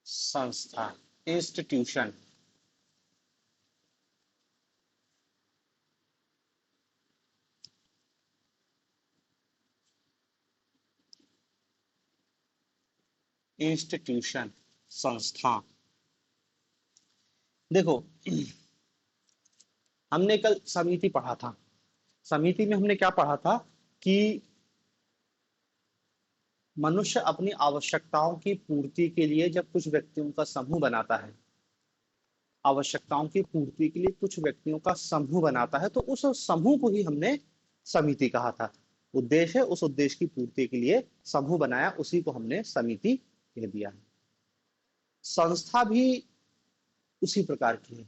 संस्था, institution. Institution, संस्था। देखो, हमने कल समिति पढ़ा था। समिति में हमने क्या पढ़ा था कि मनुष्य अपनी आवश्यकताओं की पूर्ति के लिए जब कुछ व्यक्तियों का समूह बनाता है, आवश्यकताओं की पूर्ति के लिए कुछ व्यक्तियों का समूह बनाता है, तो उस समूह को ही हमने समिति कहा था। उद्देश्य है, उस उद्देश्य की पूर्ति के लिए समूह बनाया, उसी को हमने समिति कह दिया है। संस्था भी उसी प्रकार की है।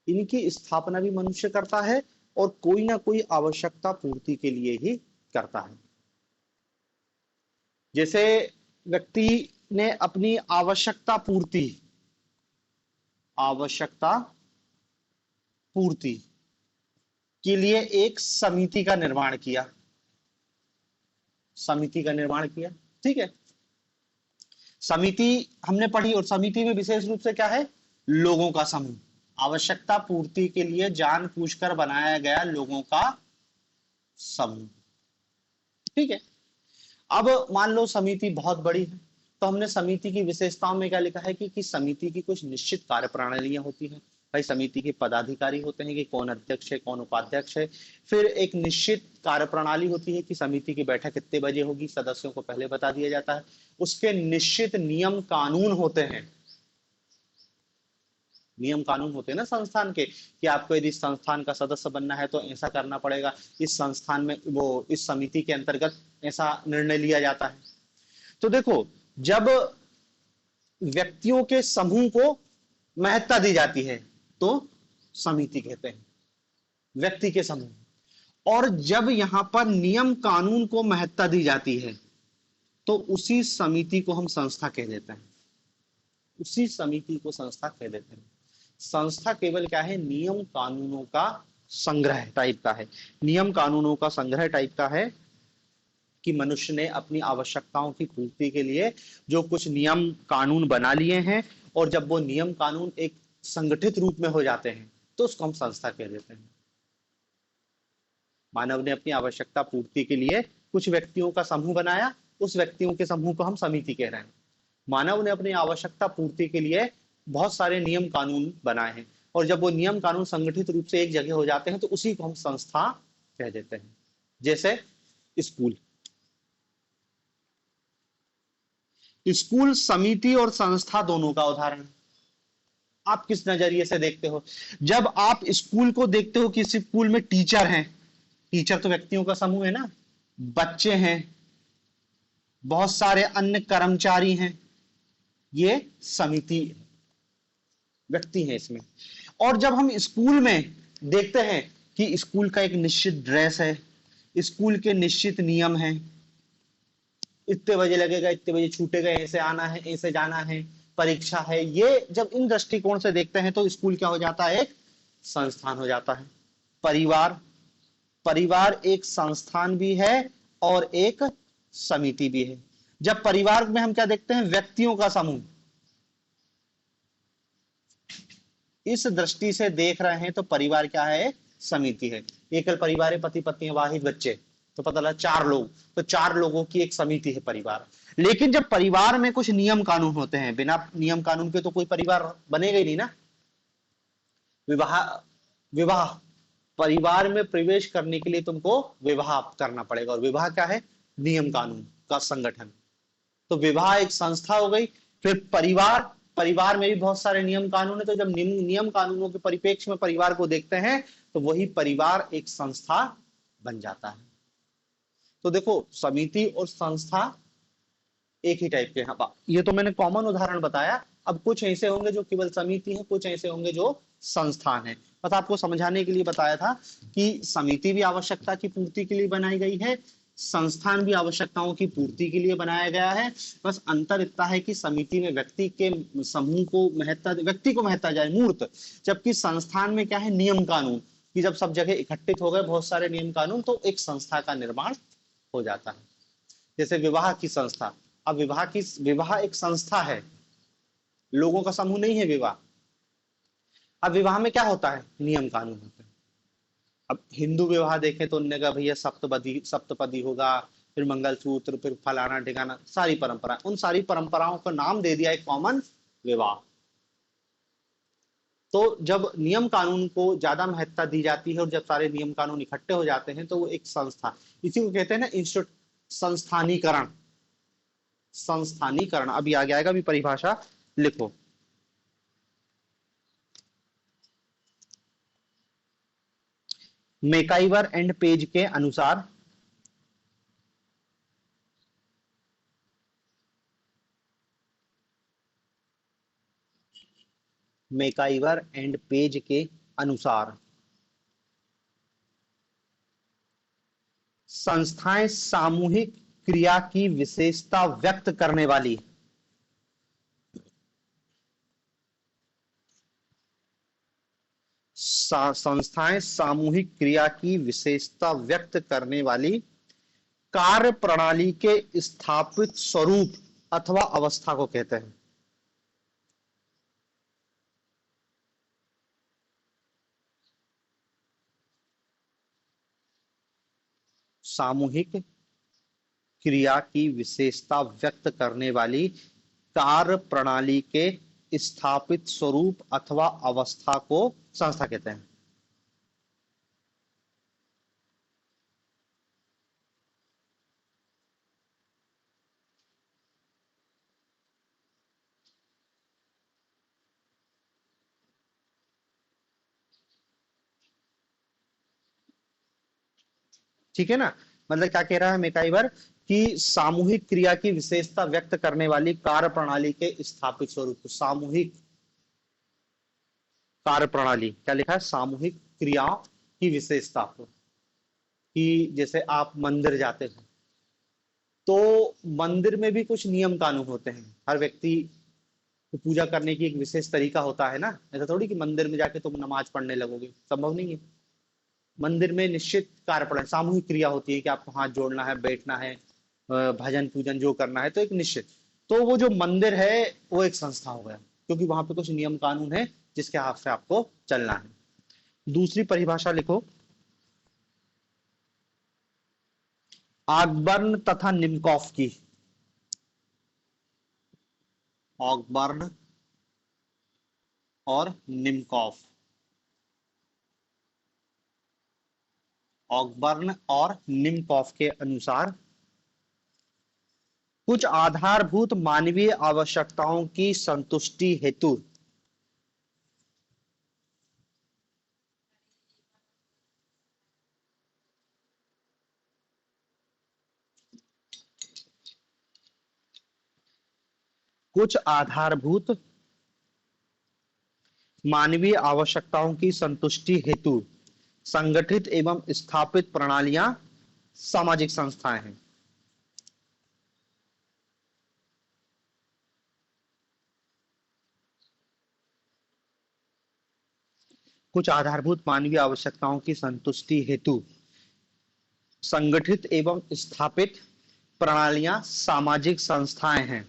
इनकी स्थापना भी मनुष्य करता है और कोई ना कोई आवश्यकता पूर्ति के लिए ही करता है। जैसे व्यक्ति ने अपनी आवश्यकता पूर्ति के लिए एक समिति का निर्माण किया, ठीक है। समिति हमने पढ़ी, और समिति में विशेष रूप से क्या है? लोगों का समूह। आवश्यकता पूर्ति के लिए जानबूझकर बनाया गया लोगों का समूह, ठीक है। अब मान लो समिति बहुत बड़ी है, तो हमने समिति की विशेषताओं में क्या लिखा है कि समिति की कुछ निश्चित कार्य प्रणालियां होती हैं। भाई, समिति के पदाधिकारी होते हैं कि कौन अध्यक्ष है, कौन उपाध्यक्ष है। फिर एक निश्चित कार्य प्रणाली होती है कि समिति की बैठक कितने बजे होगी, सदस्यों को पहले बता दिया जाता है। उसके निश्चित नियम कानून होते हैं, ना संस्थान के, कि आपको यदि संस्थान का सदस्य बनना है तो ऐसा करना पड़ेगा, इस संस्थान में इस समिति के अंतर्गत ऐसा निर्णय लिया जाता है। तो देखो, जब व्यक्तियों के समूह को महत्ता दी जाती है तो समिति कहते हैं, व्यक्ति के समूह। और जब यहां पर नियम कानून को महत्ता दी जाती है तो उसी समिति को हम संस्था कह देते हैं, संस्था केवल क्या है? नियम कानूनों का संग्रह टाइप का है, कि मनुष्य ने अपनी आवश्यकताओं की पूर्ति के लिए जो कुछ नियम कानून बना लिए हैं, और जब वो नियम कानून एक संगठित रूप में हो जाते हैं तो उसको हम संस्था कह देते हैं। मानव ने अपनी आवश्यकता पूर्ति के लिए कुछ व्यक्तियों का समूह बनाया, उस व्यक्तियों के समूह को हम समिति कह रहे हैं। मानव ने अपनी आवश्यकता पूर्ति के लिए बहुत सारे नियम कानून बनाए हैं, और जब वो नियम कानून संगठित रूप से एक जगह हो जाते हैं तो उसी को हम संस्था कह देते हैं। जैसे स्कूल समिति और संस्था दोनों का उदाहरण। आप किस नजरिए से देखते हो? जब आप स्कूल को देखते हो, किसी स्कूल में टीचर हैं, टीचर तो व्यक्तियों का समूह है ना, बच्चे हैं, बहुत सारे अन्य कर्मचारी हैं, ये समिति, व्यक्ति हैं इसमें। और जब हम स्कूल में देखते हैं कि स्कूल का एक निश्चित ड्रेस है, स्कूल के निश्चित नियम हैं, इतने बजे लगेगा, इतने बजे छूटेगा, ऐसे आना है, ऐसे जाना है, परीक्षा है, ये जब इन दृष्टिकोण से देखते हैं तो स्कूल क्या हो जाता है? एक संस्थान हो जाता है। परिवार एक संस्थान भी है और एक समिति भी है। जब परिवार में हम क्या देखते हैं? व्यक्तियों का समूह। इस दृष्टि से देख रहे हैं तो परिवार क्या है? समिति है। एकल परिवार है, पति पत्नी वाहिद बच्चे, तो पता लगा 4 लोग, तो 4 लोगों की एक समिति है परिवार। लेकिन जब परिवार में कुछ नियम कानून होते हैं, बिना नियम कानून के तो कोई परिवार बनेगा ही नहीं ना। विवाह परिवार में प्रवेश करने के लिए तुमको विवाह करना पड़ेगा, और विवाह क्या है? नियम कानून का संगठन। तो विवाह एक संस्था हो गई। फिर परिवार में भी बहुत सारे नियम कानून है, तो जब नियम कानूनों के परिप्रेक्ष्य में परिवार को देखते हैं तो वही परिवार एक संस्था बन जाता है। तो देखो, समिति और संस्था एक ही टाइप के हैं। ये तो मैंने कॉमन उदाहरण बताया। अब कुछ ऐसे होंगे जो केवल समिति है, कुछ ऐसे होंगे जो संस्थान है। बस आपको समझाने के लिए बताया था कि समिति भी आवश्यकता की पूर्ति के लिए बनाई गई है, संस्थान भी आवश्यकताओं की पूर्ति के लिए बनाया गया है। बस अंतर इतना है कि समिति में व्यक्ति के समूह को व्यक्ति को महत्ता जाए, मूर्त, जबकि संस्थान में क्या है? नियम कानून, कि जब सब जगह इकट्ठित हो गए बहुत सारे नियम कानून तो एक संस्था का निर्माण हो जाता है। जैसे विवाह की संस्था, अब विवाह एक संस्था है, लोगों का समूह नहीं है विवाह। अब विवाह में क्या होता है, नियम कानून होते हैं। अब हिंदू विवाह देखें तो उनने कहा भैया सप्तपदी होगा, फिर मंगलसूत्र, फिर फलाना ठिकाना, सारी परंपरा, उन सारी परंपराओं को नाम दे दिया एक कॉमन विवाह। तो जब नियम कानून को ज्यादा महत्ता दी जाती है और जब सारे नियम कानून इकट्ठे हो जाते हैं तो वो एक संस्था, इसी को कहते हैं ना इंस्टीट्यूट, संस्थानीकरण। संस्थानीकरण अभी आगे आएगा, अभी परिभाषा लिखो। मेकाइवर एंड पेज के अनुसार मेकाइवर एंड पेज के अनुसार संस्थाएं सामूहिक क्रिया की विशेषता व्यक्त करने वाली संस्थाएं सामूहिक क्रिया की विशेषता व्यक्त करने वाली कार्य प्रणाली के स्थापित स्वरूप अथवा अवस्था को कहते हैं। सामूहिक क्रिया की विशेषता व्यक्त करने वाली कार्य प्रणाली के स्थापित स्वरूप अथवा अवस्था को संस्था कहते हैं। ठीक है ना, मतलब क्या कह रहा है मेकाइवर कि सामूहिक क्रिया की विशेषता व्यक्त करने वाली कार्य प्रणाली के स्थापित स्वरूप, सामूहिक कार्य प्रणाली, क्या लिखा है, सामूहिक क्रियाओं की विशेषता को, कि जैसे आप मंदिर जाते हैं तो मंदिर में भी कुछ नियम कानून होते हैं, हर व्यक्ति को पूजा करने की एक विशेष तरीका होता है ना। ऐसा थोड़ी कि मंदिर में जाके तुम नमाज पढ़ने लगोगे, संभव नहीं है। मंदिर में निश्चित कार्य प्रणाली, सामूहिक क्रिया होती है कि आपको हाथ जोड़ना है, बैठना है, भजन पूजन जो करना है, तो एक निश्चित, तो वो जो मंदिर है वो एक संस्था हो गया, क्योंकि वहां पे कुछ नियम कानून है जिसके हाथ से आपको चलना है। दूसरी परिभाषा लिखो, ऑगबर्न तथा निमकॉफ की। ऑगबर्न और निमकॉफ, ऑगबर्न और निमकॉफ के अनुसार कुछ आधारभूत मानवीय आवश्यकताओं की संतुष्टि हेतु कुछ आधारभूत मानवीय आवश्यकताओं की संतुष्टि हेतु संगठित एवं स्थापित प्रणालियां सामाजिक संस्थाएं हैं। कुछ आधारभूत मानवीय आवश्यकताओं की संतुष्टि हेतु संगठित एवं स्थापित प्रणालियां सामाजिक संस्थाएं हैं।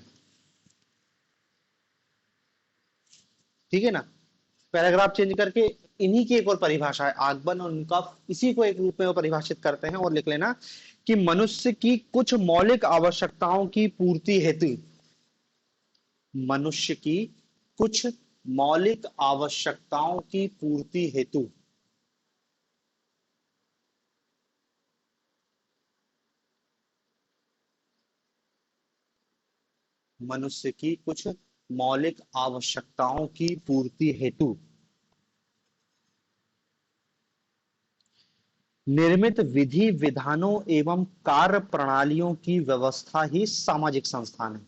ठीक है ना, पैराग्राफ चेंज करके इन्हीं की एक और परिभाषा है, आगमन और उनका, इसी को एक रूप में वो परिभाषित करते हैं, और लिख लेना कि मनुष्य की कुछ मौलिक आवश्यकताओं की पूर्ति हेतु, मनुष्य की कुछ मौलिक आवश्यकताओं की पूर्ति हेतु मनुष्य की कुछ मौलिक आवश्यकताओं की पूर्ति हेतु निर्मित विधि विधानों एवं कार्य प्रणालियों की व्यवस्था ही सामाजिक संस्थान है।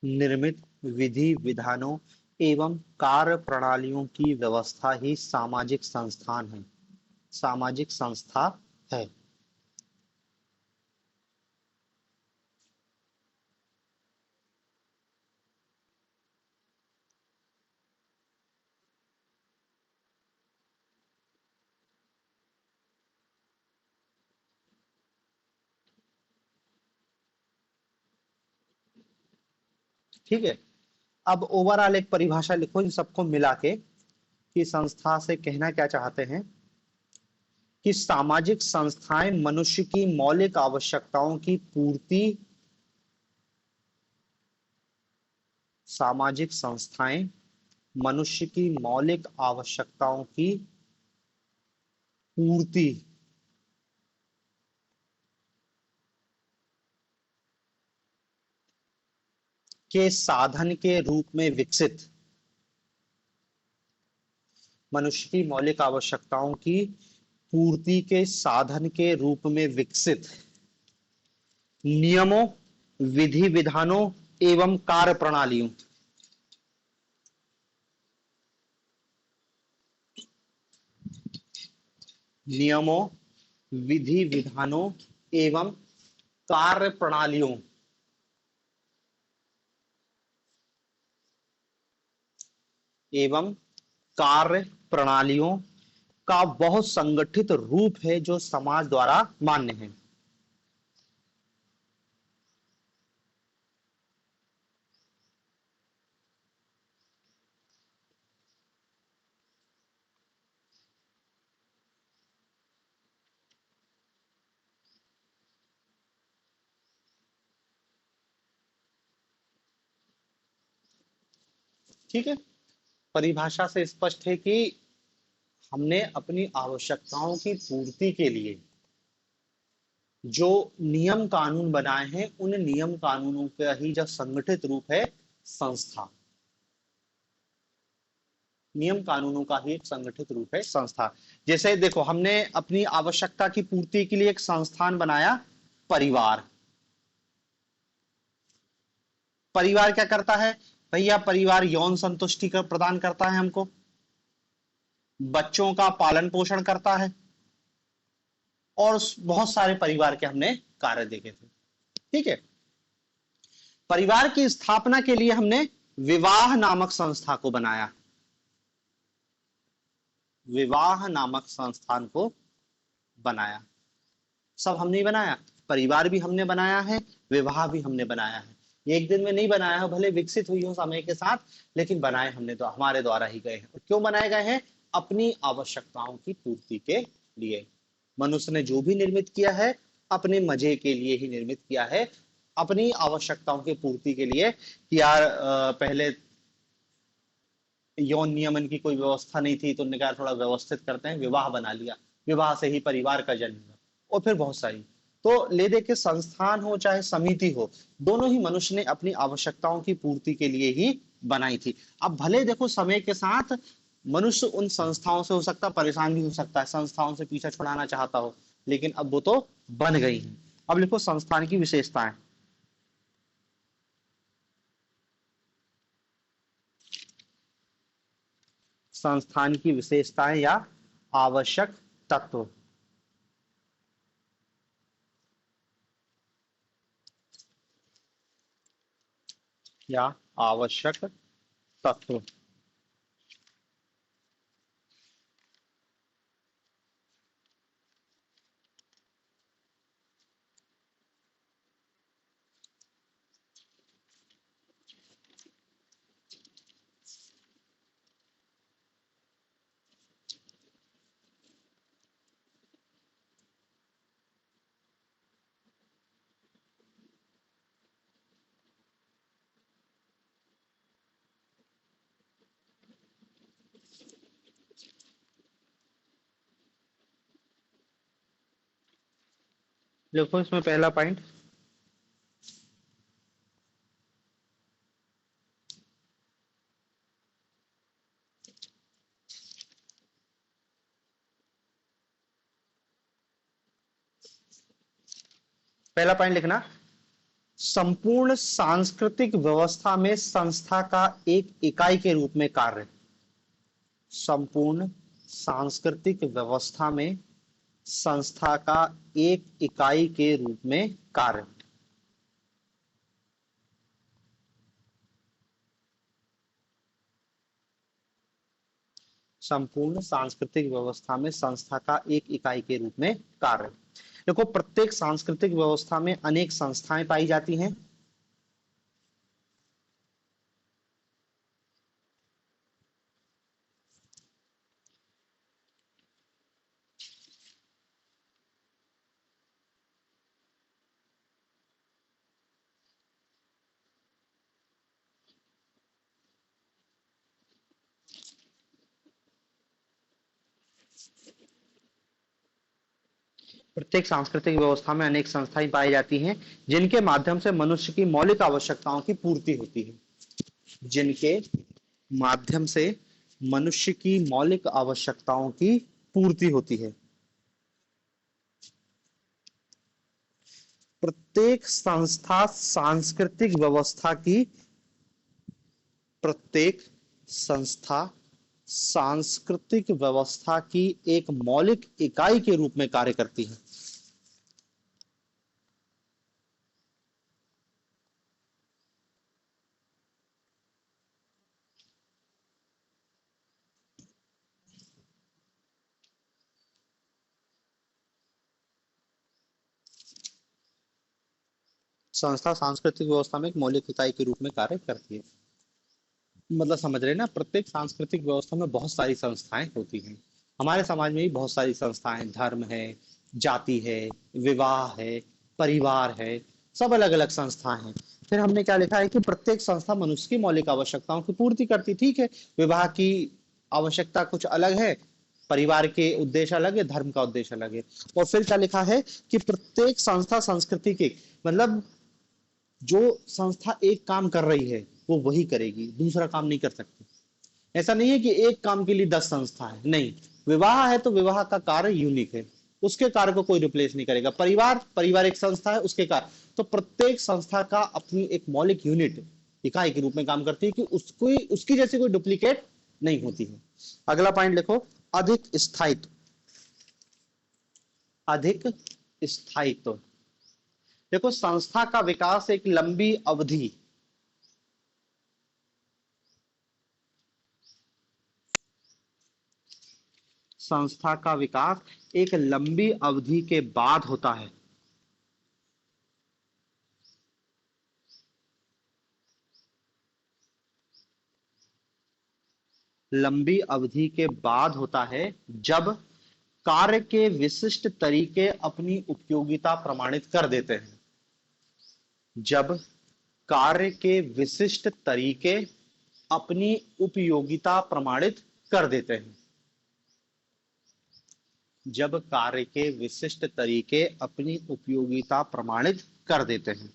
निर्मित विधि विधानों एवं कार्य प्रणालियों की व्यवस्था ही सामाजिक संस्थान है, सामाजिक संस्था है। ठीक है। अब ओवरऑल एक परिभाषा लिखो इन सबको मिला के कि संस्था से कहना क्या चाहते हैं कि सामाजिक संस्थाएं मनुष्य की मौलिक आवश्यकताओं की पूर्ति, सामाजिक संस्थाएं मनुष्य की मौलिक आवश्यकताओं की पूर्ति के साधन के रूप में विकसित, मनुष्य की मौलिक आवश्यकताओं की पूर्ति के साधन के रूप में विकसित नियमों, विधि विधानों एवं कार्य प्रणालियों, नियमों, विधि विधानों एवं कार्य प्रणालियों, एवं कार्य प्रणालियों का बहुत संगठित रूप है जो समाज द्वारा मान्य है। ठीक है, परिभाषा से स्पष्ट है कि हमने अपनी आवश्यकताओं की पूर्ति के लिए जो नियम कानून बनाए हैं उन नियम कानूनों का ही जो संगठित रूप है संस्था, नियम कानूनों का ही एक संगठित रूप है संस्था। जैसे देखो हमने अपनी आवश्यकता की पूर्ति के लिए एक संस्थान बनाया, परिवार। परिवार क्या करता है भैया, परिवार यौन संतुष्टि का प्रदान करता है हमको, बच्चों का पालन पोषण करता है और बहुत सारे परिवार के हमने कार्य देखे थे। ठीक है, परिवार की स्थापना के लिए हमने विवाह नामक संस्था को बनाया, विवाह नामक संस्थान को बनाया। सब हमने बनाया, परिवार भी हमने बनाया है, विवाह भी हमने बनाया है। ये एक दिन में नहीं बनाया है, भले विकसित हुई हो समय के साथ, लेकिन बनाए हमने तो हमारे द्वारा ही गए हैं। क्यों बनाए गए हैं? अपनी आवश्यकताओं की पूर्ति के लिए। मनुष्य ने जो भी निर्मित किया है अपने मजे के लिए ही निर्मित किया है, अपनी आवश्यकताओं की पूर्ति के लिए। कि यार पहले यौन नियमन की कोई व्यवस्था नहीं थी तो उन्होंने कहा थोड़ा व्यवस्थित करते हैं, विवाह बना लिया, विवाह से ही परिवार का जन्म हुआ, और फिर बहुत सारी। तो ले दे के संस्थान हो चाहे समिति हो, दोनों ही मनुष्य ने अपनी आवश्यकताओं की पूर्ति के लिए ही बनाई थी। अब भले देखो समय के साथ मनुष्य उन संस्थाओं से हो सकता परेशान भी हो सकता है, संस्थाओं से पीछा छुड़ाना चाहता हो, लेकिन अब वो तो बन गई है। अब लिखो संस्थान की विशेषताएं। संस्थान की विशेषताएं या आवश्यक तत्व। या आवश्यक तत्व। देखो इसमें पहला पॉइंट, पहला पॉइंट लिखना, संपूर्ण सांस्कृतिक व्यवस्था में संस्था का एक इकाई के रूप में कार्य। संपूर्ण सांस्कृतिक व्यवस्था में संस्था का एक इकाई के रूप में कार्य। संपूर्ण सांस्कृतिक व्यवस्था में संस्था का एक इकाई के रूप में कार्य। देखो प्रत्येक सांस्कृतिक व्यवस्था में अनेक संस्थाएं पाई जाती हैं। प्रत्येक सांस्कृतिक व्यवस्था में अनेक संस्थाएं पाई जाती हैं जिनके माध्यम से मनुष्य की मौलिक आवश्यकताओं की पूर्ति होती है। जिनके माध्यम से मनुष्य की मौलिक आवश्यकताओं की पूर्ति होती है। प्रत्येक संस्था सांस्कृतिक व्यवस्था की प्रत्येक संस्था सांस्कृतिक व्यवस्था की एक मौलिक इकाई के रूप में कार्य करती है। संस्था सांस्कृतिक व्यवस्था में एक मौलिक इकाई के रूप में कार्य करती है। मतलब समझ रहे हैं ना, प्रत्येक सांस्कृतिक व्यवस्था में बहुत सारी संस्थाएं होती हैं। हमारे समाज में भी बहुत सारी संस्थाएं, धर्म है, जाति है, विवाह है, परिवार है, सब अलग अलग संस्थाएं हैं। फिर हमने क्या लिखा है कि प्रत्येक संस्था मनुष्य की मौलिक आवश्यकताओं की पूर्ति करती। ठीक है, विवाह की आवश्यकता कुछ अलग है, परिवार के उद्देश्य अलग है, धर्म का उद्देश्य अलग है। और फिर क्या लिखा है कि प्रत्येक संस्था संस्कृति के, मतलब जो संस्था एक काम कर रही है वो वही करेगी, दूसरा काम नहीं कर सकती। ऐसा नहीं है कि एक काम के लिए 10 संस्था है, नहीं। विवाह है तो विवाह का कार्य यूनिक है, उसके कार्य को कोई रिप्लेस नहीं करेगा। परिवार, परिवार एक संस्था है, उसके कार्य। तो प्रत्येक संस्था का अपनी एक मौलिक यूनिट, इकाई के रूप में काम करती है कि उसको उसकी जैसी कोई डुप्लीकेट नहीं होती है। अगला पॉइंट लिखो, अधिक स्थायित्व। अधिक स्थायित्व। देखो, संस्था का विकास एक लंबी अवधि, संस्था का विकास एक लंबी अवधि के बाद होता है। लंबी अवधि के बाद होता है जब कार्य के विशिष्ट तरीके अपनी उपयोगिता प्रमाणित कर देते हैं। जब कार्य के विशिष्ट तरीके अपनी उपयोगिता प्रमाणित कर देते हैं। जब कार्य के विशिष्ट तरीके अपनी उपयोगिता प्रमाणित कर देते हैं।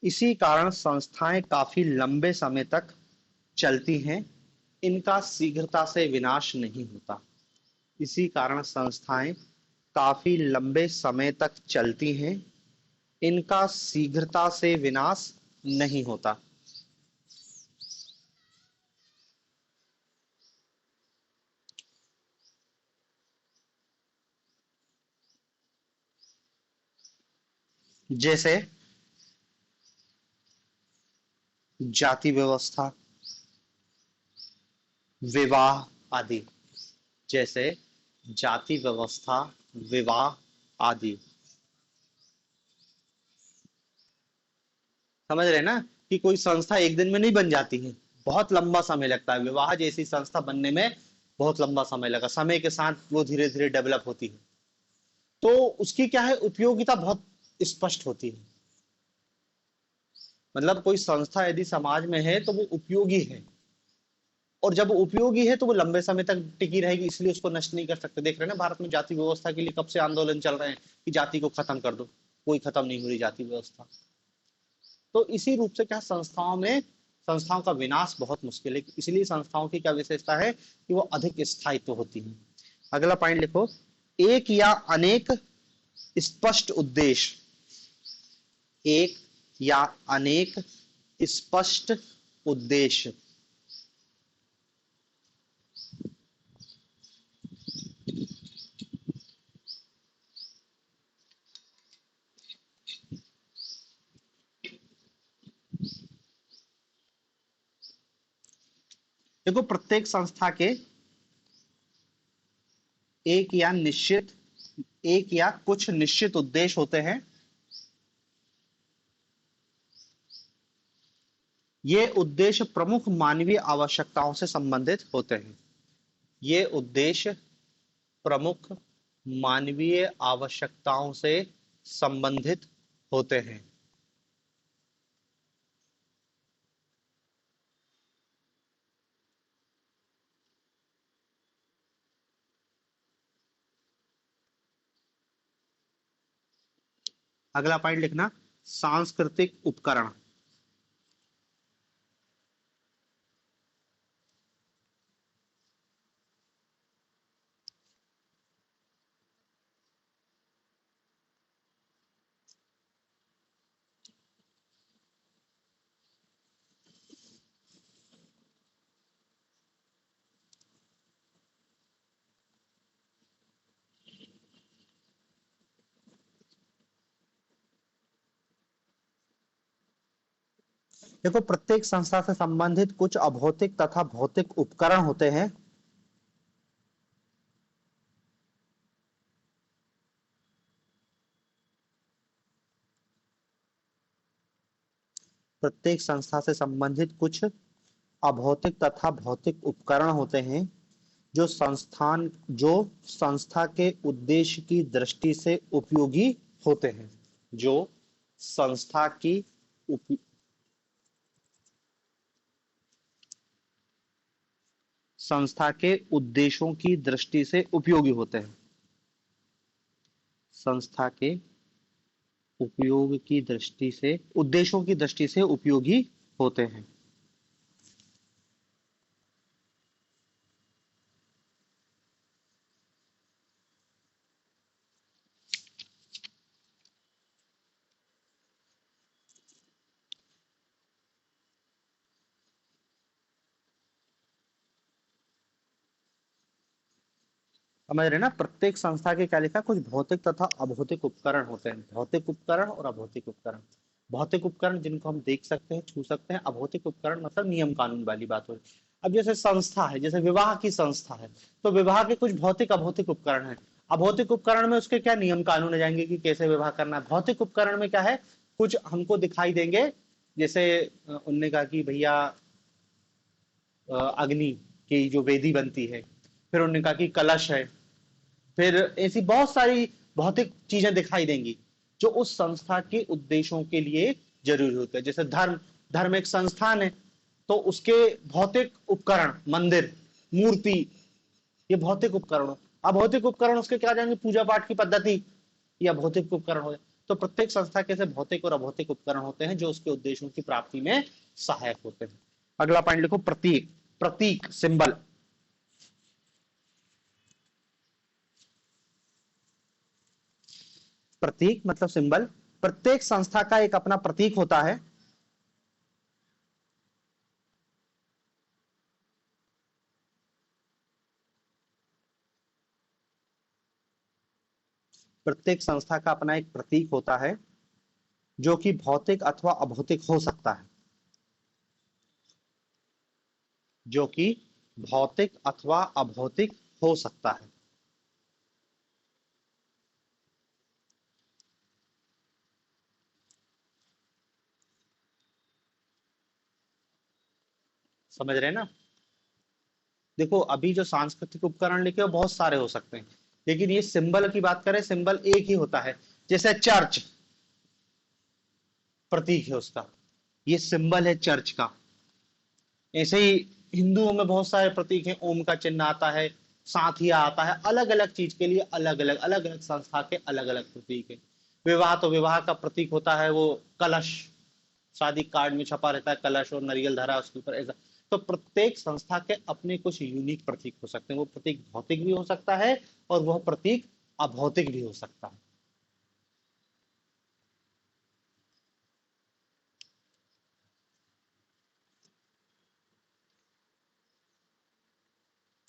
इसी कारण संस्थाएं काफी लंबे समय तक चलती हैं, इनका शीघ्रता से विनाश नहीं होता। इसी कारण संस्थाएं काफी लंबे समय तक चलती हैं, इनका शीघ्रता से विनाश नहीं होता। जैसे जाति व्यवस्था, विवाह आदि। जैसे जाति व्यवस्था, विवाह आदि। समझ रहे हैं ना कि कोई संस्था एक दिन में नहीं बन जाती है, बहुत लंबा समय लगता है। विवाह जैसी संस्था बनने में बहुत लंबा समय लगा, समय के साथ वो धीरे धीरे डेवलप होती है। तो उसकी क्या है, उपयोगिता बहुत स्पष्ट होती है। मतलब कोई संस्था यदि समाज में है तो वो उपयोगी है, और जब उपयोगी है तो वो लंबे समय तक टिकी रहेगी, इसलिए उसको नष्ट नहीं कर सकते। देख रहे हैं ना, भारत में जाति व्यवस्था के लिए कब से आंदोलन चल रहे हैं कि जाति को खत्म कर दो, कोई खत्म नहीं हो रही जाति व्यवस्था। तो इसी रूप से क्या, संस्थाओं में, संस्थाओं का विनाश बहुत मुश्किल है, इसलिए संस्थाओं की क्या विशेषता है कि वो अधिक स्थायित्व होती है। अगला पॉइंट लिखो, एक या अनेक स्पष्ट उद्देश्य। एक या अनेक स्पष्ट उद्देश्य। देखो, प्रत्येक संस्था के एक या कुछ निश्चित उद्देश्य होते हैं। ये उद्देश्य प्रमुख मानवीय आवश्यकताओं से संबंधित होते हैं। ये उद्देश्य प्रमुख मानवीय आवश्यकताओं से संबंधित होते हैं। अगला पॉइंट लिखना, सांस्कृतिक उपकरण। देखो, प्रत्येक संस्था से संबंधित कुछ अभौतिक तथा भौतिक उपकरण होते हैं। प्रत्येक संस्था से संबंधित कुछ अभौतिक तथा भौतिक उपकरण होते हैं जो संस्था के उद्देश्य की दृष्टि से उपयोगी होते हैं। जो संस्था की उप, संस्था के उद्देश्यों की दृष्टि से उपयोगी होते हैं। संस्था के उपयोग की दृष्टि से, उद्देश्यों की दृष्टि से उपयोगी होते हैं। समझ रहे ना, प्रत्येक संस्था के क्या लिखा, कुछ भौतिक तथा अभौतिक उपकरण होते हैं। भौतिक उपकरण और अभौतिक उपकरण। भौतिक उपकरण जिनको हम देख सकते हैं, छू सकते हैं। अभौतिक उपकरण मतलब नियम कानून वाली बात हो रही। अब जैसे संस्था है, जैसे विवाह की संस्था है, तो विवाह के कुछ भौतिक अभौतिक उपकरण है। अभौतिक उपकरण में उसके क्या नियम कानून आ जाएंगे कि कैसे विवाह करना है। भौतिक उपकरण में क्या है, कुछ हमको दिखाई देंगे। जैसे उनने कहा कि भैया अग्नि की जो वेदी बनती है, फिर उन्होंने कहा कि कलश है, फिर ऐसी बहुत सारी भौतिक चीजें दिखाई देंगी जो उस संस्था के उद्देश्यों के लिए जरूरी होते हैं। जैसे धर्म, धर्म एक संस्थान है, तो उसके भौतिक उपकरण, मंदिर, मूर्ति, ये भौतिक उपकरण हो। अभौतिक उपकरण उसके क्या जाएंगे, पूजा पाठ की पद्धति, या भौतिक उपकरण हो। तो प्रत्येक संस्था के ऐसे भौतिक और अभौतिक उपकरण होते हैं जो उसके उद्देश्यों की प्राप्ति में सहायक होते हैं। अगला पॉइंट लिखो, प्रतीक। प्रतीक, सिंबल। प्रतीक मतलब सिंबल। प्रत्येक संस्था का एक अपना प्रतीक होता है। प्रत्येक संस्था का अपना एक प्रतीक होता है जो कि भौतिक अथवा अभौतिक हो सकता है। जो कि भौतिक अथवा अभौतिक हो सकता है। समझ रहे हैं ना। देखो, अभी जो सांस्कृतिक उपकरण लिखे वो बहुत सारे हो सकते हैं, लेकिन ये सिंबल की बात करें, सिंबल एक ही होता है। जैसे चर्च, प्रतीक है उसका, ये सिंबल है चर्च का। ऐसे ही हिंदुओं में बहुत सारे प्रतीक हैं। ओम का चिन्ह आता है, साथिया आता है। अलग अलग चीज के लिए अलग अलग संस्था के अलग अलग प्रतीक है। विवाह, तो विवाह का प्रतीक होता है वो कलश, शादी कार्ड में छपा रहता है कलश और नारियल धरा उसके ऊपर, ऐसा। तो प्रत्येक संस्था के अपने कुछ यूनिक प्रतीक हो सकते हैं। वो प्रतीक भौतिक भी हो सकता है और वह प्रतीक अभौतिक भी हो सकता है।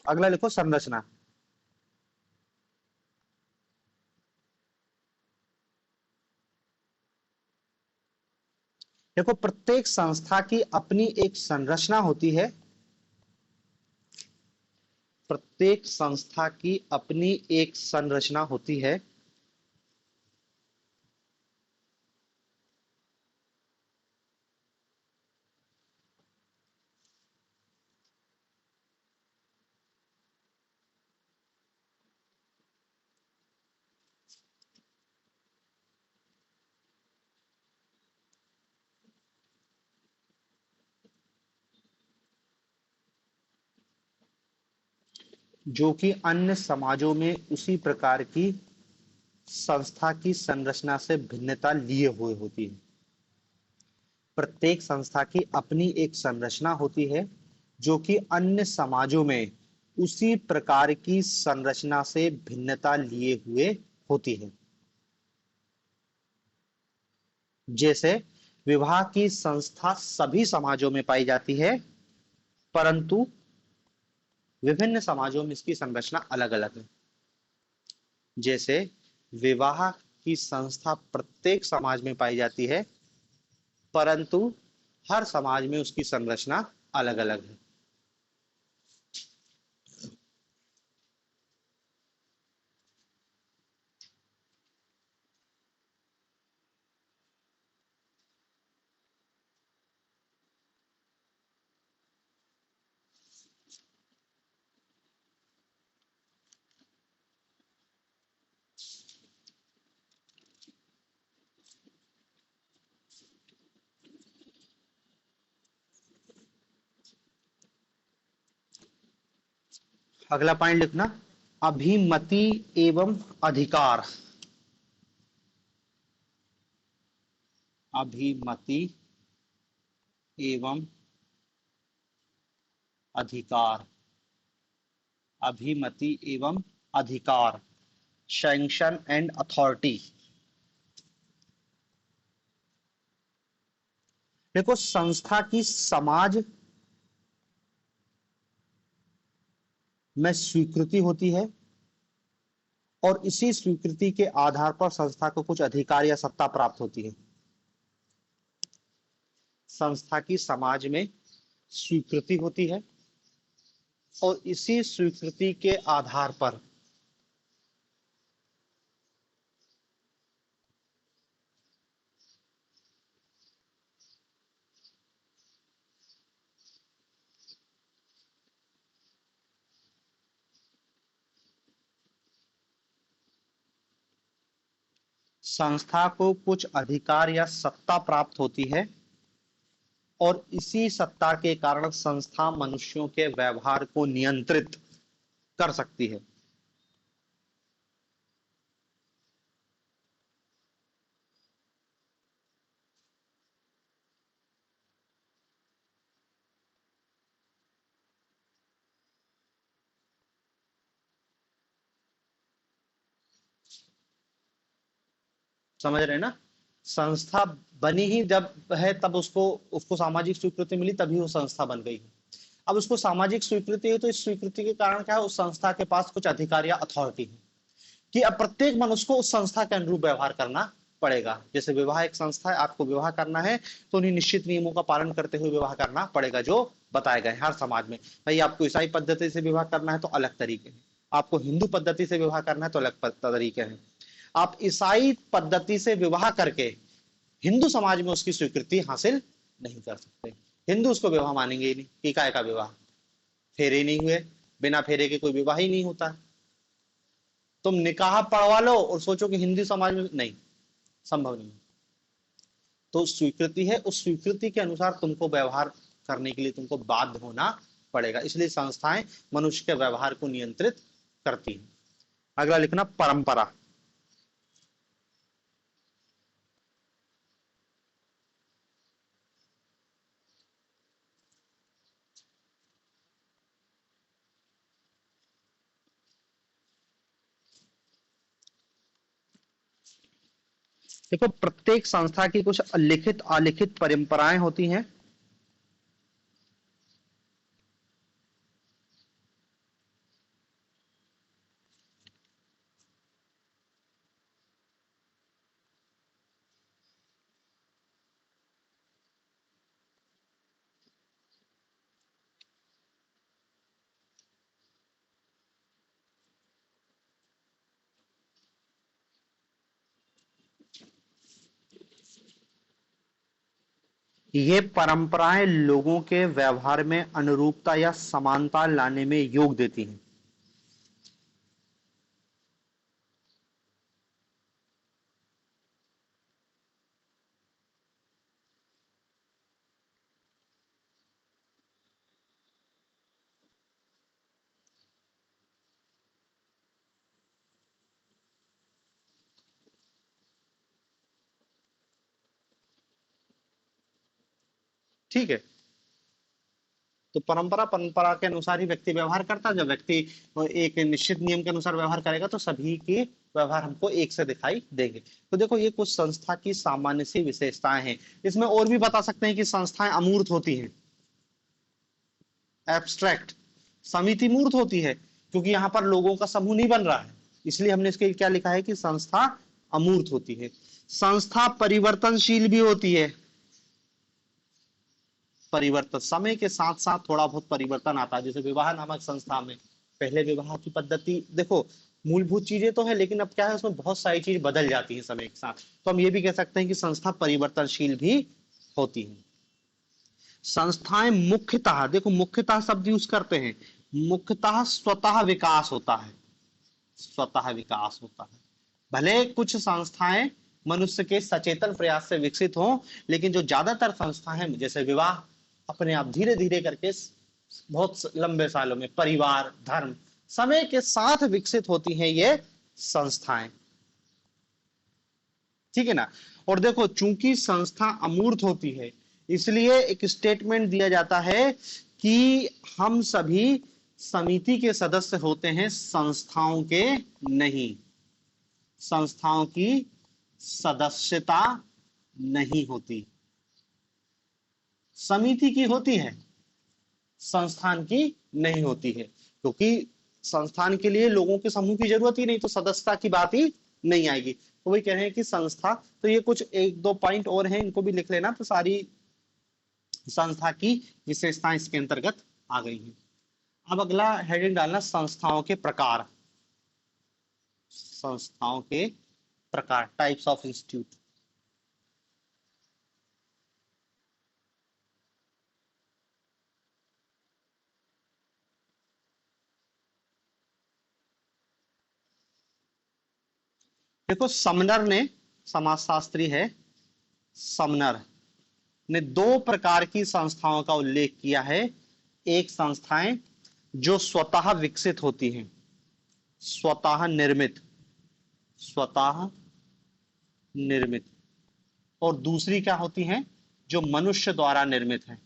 अगला लिखो, संरचना। देखो, प्रत्येक संस्था की अपनी एक संरचना होती है। प्रत्येक संस्था की अपनी एक संरचना होती है। जो कि अन्य समाजों में उसी प्रकार की संस्था की संरचना से भिन्नता लिए हुए होती है। प्रत्येक संस्था की अपनी एक संरचना होती है जो कि अन्य समाजों में उसी प्रकार की संरचना से भिन्नता लिए हुए होती है। जैसे विवाह की संस्था सभी समाजों में पाई जाती है, परंतु विभिन्न समाजों में इसकी संरचना अलग अलग है। जैसे विवाह की संस्था प्रत्येक समाज में पाई जाती है, परंतु हर समाज में उसकी संरचना अलग अलग है। अगला पॉइंट लिखना, अभिमति एवं अधिकार। अभिमति एवं अधिकार। अभिमति एवं अधिकार, सैंक्शन एंड अथॉरिटी। देखो, संस्था की समाज में स्वीकृति होती है और इसी स्वीकृति के आधार पर संस्था को कुछ अधिकार या सत्ता प्राप्त होती है। संस्था की समाज में स्वीकृति होती है और इसी स्वीकृति के आधार पर संस्था को कुछ अधिकार या सत्ता प्राप्त होती है और इसी सत्ता के कारण संस्था मनुष्यों के व्यवहार को नियंत्रित कर सकती है। समझ रहे हैं ना? संस्था बनी ही जब है तब उसको उसको सामाजिक स्वीकृति मिली, तभी वो संस्था बन गई। अब उसको सामाजिक स्वीकृति है तो इस स्वीकृति के कारण क्या है, उस संस्था के पास कुछ अधिकार या अथॉरिटी है कि अब प्रत्येक मनुष्य को उस संस्था के अनुरूप व्यवहार करना पड़ेगा। जैसे विवाह एक संस्था है, आपको विवाह करना है तो उन्हीं निश्चित नियमों का पालन करते हुए विवाह करना पड़ेगा जो बताए गए हर समाज में। भाई आपको ईसाई पद्धति से विवाह करना है तो अलग तरीके हैं, आपको हिंदू तरीके से विवाह करना है तो अलग तरीके हैं। आप ईसाई पद्धति से विवाह करके हिंदू समाज में उसकी स्वीकृति हासिल नहीं कर सकते। हिंदू उसको विवाह मानेंगे ही नहीं कि काय का विवाह, फेरे नहीं हुए, बिना फेरे के कोई विवाह ही नहीं होता। तुम निकाह पढ़वा लो और सोचो कि हिंदू समाज में नहीं, संभव नहीं। तो स्वीकृति है, उस स्वीकृति के अनुसार तुमको व्यवहार करने के लिए तुमको बाध्य होना पड़ेगा। इसलिए संस्थाएं मनुष्य के व्यवहार को नियंत्रित करती हैं। अगला लिखना, परंपरा। देखो, प्रत्येक संस्था की कुछ लिखित अलिखित परंपराएं होती हैं। ये परंपराएं लोगों के व्यवहार में अनुरूपता या समानता लाने में योग देती हैं। ठीक है। तो परंपरा परंपरा के अनुसार ही व्यक्ति व्यवहार करता है। जब व्यक्ति एक निश्चित नियम के अनुसार व्यवहार करेगा तो सभी के व्यवहार हमको एक से दिखाई देंगे। तो देखो ये कुछ संस्था की सामान्य सी विशेषताएं हैं। इसमें और भी बता सकते हैं कि संस्थाएं अमूर्त होती हैं, एब्स्ट्रैक्ट। समिति मूर्त होती है क्योंकि यहाँ पर लोगों का समूह नहीं बन रहा है, इसलिए हमने इसके क्या लिखा है कि संस्था अमूर्त होती है। संस्था परिवर्तनशील भी होती है। परिवर्तन, समय के साथ साथ थोड़ा बहुत परिवर्तन आता है। जैसे विवाह नामक संस्था में पहले विवाह की पद्धति, देखो मूलभूत चीजें तो है लेकिन अब क्या है उसमें बहुत सारी चीज बदल जाती है समय के साथ। तो हम ये भी कह सकते हैं कि संस्था परिवर्तनशील भी होती है। संस्थाएं मुख्यतः, देखो मुख्यतः शब्द यूज करते हैं, मुख्यतः स्वतः विकास होता है। स्वतः विकास होता है। भले कुछ संस्थाएं मनुष्य के सचेतन प्रयास से विकसित हों, लेकिन जो ज्यादातर संस्थाएं जैसे विवाह अपने आप धीरे धीरे करके बहुत लंबे सालों में, परिवार, धर्म, समय के साथ विकसित होती हैं ये संस्थाएं। ठीक है ना। और देखो चूंकि संस्था अमूर्त होती है इसलिए एक स्टेटमेंट दिया जाता है कि हम सभी समिति के सदस्य होते हैं, संस्थाओं के नहीं। संस्थाओं की सदस्यता नहीं होती, समिति की होती है, संस्थान की नहीं होती है। क्योंकि संस्थान के लिए लोगों के समूह की जरूरत ही नहीं, तो सदस्यता की बात ही नहीं आएगी। तो वही कह रहे हैं कि संस्था, तो ये कुछ एक दो पॉइंट और हैं, इनको भी लिख लेना, तो सारी संस्था की विशेषताएं इसके अंतर्गत आ गई हैं। अब अगला हेडिंग डालना, संस्थाओं के प्रकार। संस्थाओं के प्रकार, टाइप्स ऑफ इंस्टीट्यूट। देखो समनर ने, समाजशास्त्री है समनर ने, दो प्रकार की संस्थाओं का उल्लेख किया है। एक संस्थाएं जो स्वतः विकसित होती हैं, स्वतः निर्मित, स्वतः निर्मित, और दूसरी क्या होती हैं जो मनुष्य द्वारा निर्मित है।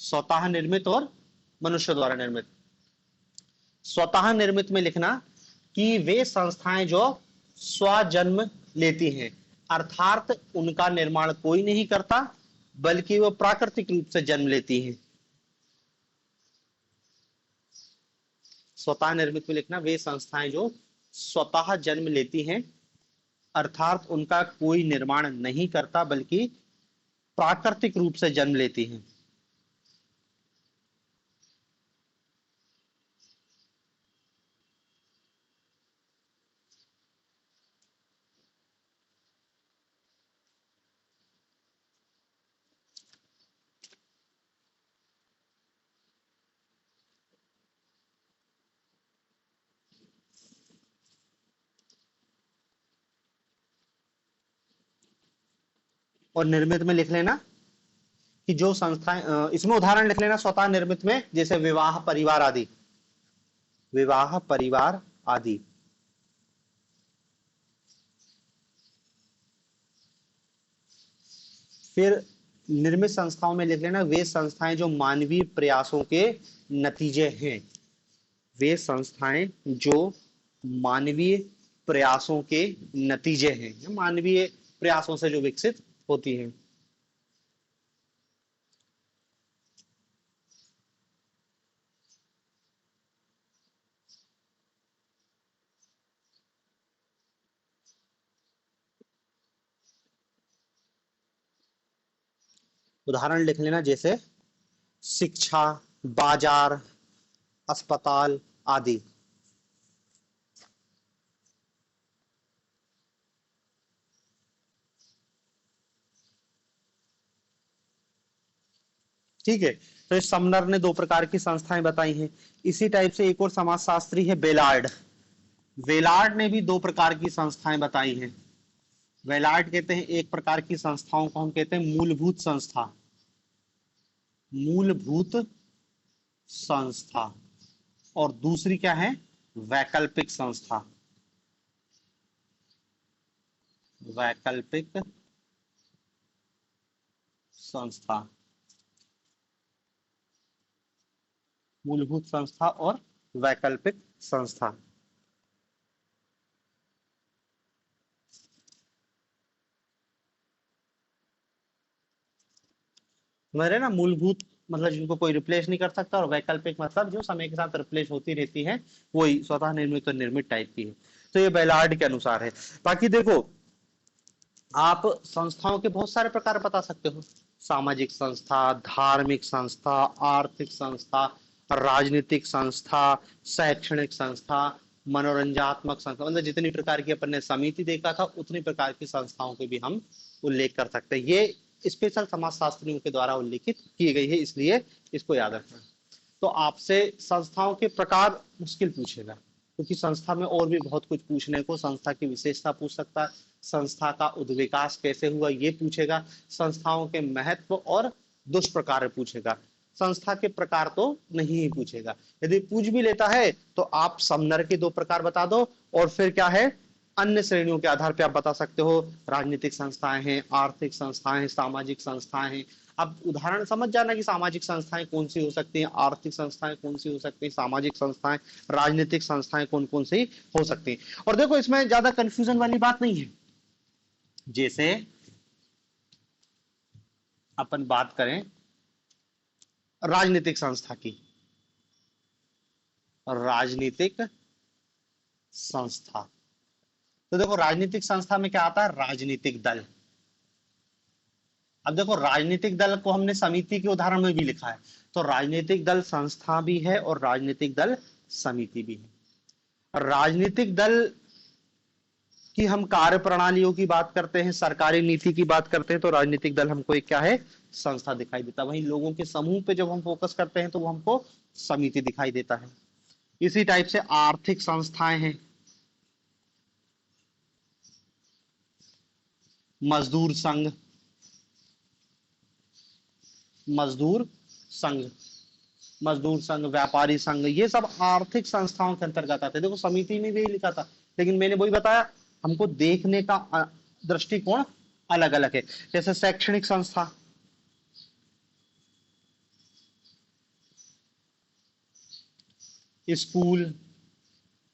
स्वतः निर्मित और मनुष्य द्वारा निर्मित। स्वतः निर्मित में लिखना कि वे संस्थाएं जो स्वजन्म लेती हैं, अर्थात उनका निर्माण कोई नहीं करता बल्कि वो प्राकृतिक रूप से जन्म लेती हैं। स्वतः निर्मित में लिखना वे संस्थाएं जो स्वतः जन्म लेती हैं, अर्थात उनका कोई निर्माण नहीं करता बल्कि प्राकृतिक रूप से जन्म लेती हैं। और निर्मित में लिख लेना कि जो संस्थाएं, इसमें उदाहरण लिख लेना स्वतः निर्मित में, जैसे विवाह परिवार आदि, विवाह परिवार आदि। फिर निर्मित संस्थाओं में लिख लेना वे संस्थाएं जो मानवीय प्रयासों के नतीजे हैं। वे संस्थाएं जो मानवीय प्रयासों के नतीजे हैं, मानवीय प्रयासों से जो विकसित होती हैं। उदाहरण लिख लेना जैसे शिक्षा, बाजार, अस्पताल आदि। ठीक है। तो इस समनर ने दो प्रकार की संस्थाएं बताई हैं। इसी टाइप से एक और समाजशास्त्री है बेलार्ड। वेलार्ड ने भी दो प्रकार की संस्थाएं बताई हैं। वेलार्ड कहते हैं एक प्रकार की संस्थाओं को हम कहते हैं मूलभूत संस्था, मूलभूत संस्था, और दूसरी क्या है, वैकल्पिक संस्था, वैकल्पिक संस्था, मूलभूत संस्था और वैकल्पिक संस्था। मेरे ना मूलभूत मतलब जिनको कोई रिप्लेस नहीं कर सकता, और वैकल्पिक मतलब जो समय के साथ रिप्लेस होती रहती है, वही स्वतः निर्मित और निर्मित टाइप की है। तो ये बेलार्ड के अनुसार है। बाकी देखो, आप संस्थाओं के बहुत सारे प्रकार बता सकते हो। सामाजिक संस्था, धार्मिक संस्था, आर्थिक संस्था, राजनीतिक संस्था, शैक्षणिक संस्था, मनोरंजनात्मक संस्था, मतलब जितनी प्रकार की अपन ने समिति देखा था उतनी प्रकार की संस्थाओं के भी हम उल्लेख कर सकते हैं। ये स्पेशल समाजशास्त्रियों के द्वारा उल्लेखित की गई है, इसलिए इसको याद रखना। तो आपसे संस्थाओं के प्रकार मुश्किल पूछेगा, क्योंकि संस्था में और भी बहुत कुछ पूछने को, संस्था की विशेषता पूछ सकता है, संस्था का उद्विकास कैसे हुआ ये पूछेगा, संस्थाओं के महत्व और दुष्प्रकार पूछेगा। संस्था के प्रकार तो नहीं ही पूछेगा। यदि पूछ भी लेता है तो आप समनर के दो प्रकार बता दो, और फिर क्या है, अन्य श्रेणियों के आधार पर आप बता सकते हो, राजनीतिक संस्थाएं हैं, आर्थिक संस्थाएं हैं, सामाजिक संस्थाएं हैं। अब उदाहरण समझ जाना कि सामाजिक संस्थाएं कौन सी हो सकती हैं, आर्थिक संस्थाएं कौन सी हो सकती हैं, सामाजिक संस्थाएं, राजनीतिक संस्थाएं कौन कौन सी हो सकती हैं। और देखो, इसमें ज्यादा कंफ्यूजन वाली बात नहीं है। जैसे अपन बात करें राजनीतिक संस्था की, राजनीतिक संस्था, तो देखो राजनीतिक संस्था में क्या आता है, राजनीतिक दल। अब देखो, राजनीतिक दल को हमने समिति के उदाहरण में भी लिखा है, तो राजनीतिक दल संस्था भी है और राजनीतिक दल समिति भी है। राजनीतिक दल की हम कार्य प्रणालियों की बात करते हैं, सरकारी नीति की बात करते हैं, तो राजनीतिक दल हमको एक क्या है, संस्था दिखाई देता है। वहीं लोगों के समूह पे जब हम फोकस करते हैं तो वो हमको समिति दिखाई देता है। इसी टाइप से आर्थिक संस्थाएं हैं, मजदूर संघ, मजदूर संघ, मजदूर संघ, व्यापारी संघ, ये सब आर्थिक संस्थाओं के अंतर्गत आते हैं। देखो समिति में भी यही लिखा था, लेकिन मैंने वही बताया, हमको देखने का दृष्टिकोण अलग अलग है। जैसे शैक्षणिक संस्था, स्कूल,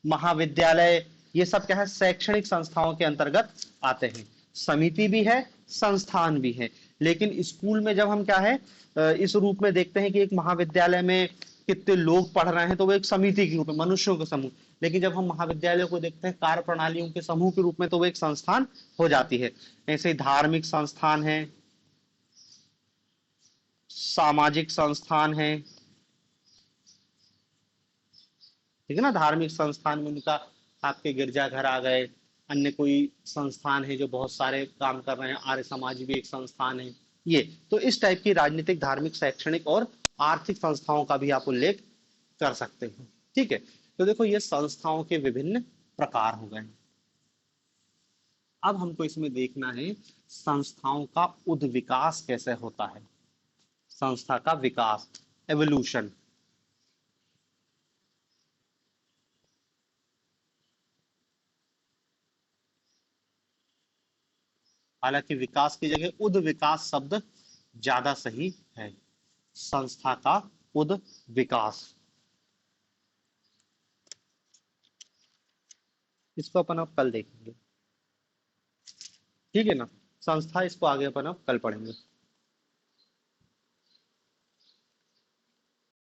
महाविद्यालय, ये सब क्या है, शैक्षणिक संस्थाओं के अंतर्गत आते हैं। समिति भी है, संस्थान भी है। लेकिन स्कूल में जब हम क्या है, इस रूप में देखते हैं कि एक महाविद्यालय में कितने लोग पढ़ रहे हैं, तो वो एक समिति के रूप में, मनुष्यों का समूह। लेकिन जब हम महाविद्यालय को देखते हैं कार्य प्रणालियों के समूह के रूप में, तो वो एक संस्थान हो जाती है। ऐसे धार्मिक संस्थान है, सामाजिक संस्थान है, ठीक है ना। धार्मिक संस्थान में उनका आपके गिरजाघर आ गए, अन्य कोई संस्थान है जो बहुत सारे काम कर रहे हैं, आर्य समाज भी एक संस्थान है। ये तो इस टाइप की राजनीतिक, धार्मिक, शैक्षणिक और आर्थिक संस्थाओं का भी आप उल्लेख कर सकते हो। ठीक है, तो देखो ये संस्थाओं के विभिन्न प्रकार हो गए। अब हमको इसमें देखना है संस्थाओं का उद्विकास कैसे होता है, संस्था का विकास, एवोल्यूशन। हालांकि विकास की जगह उद्विकास शब्द ज्यादा सही है। संस्था का उद्विकास, इसको अपन अब कल देखेंगे, ठीक है ना। संस्था, इसको आगे अपन अब कल पढ़ेंगे।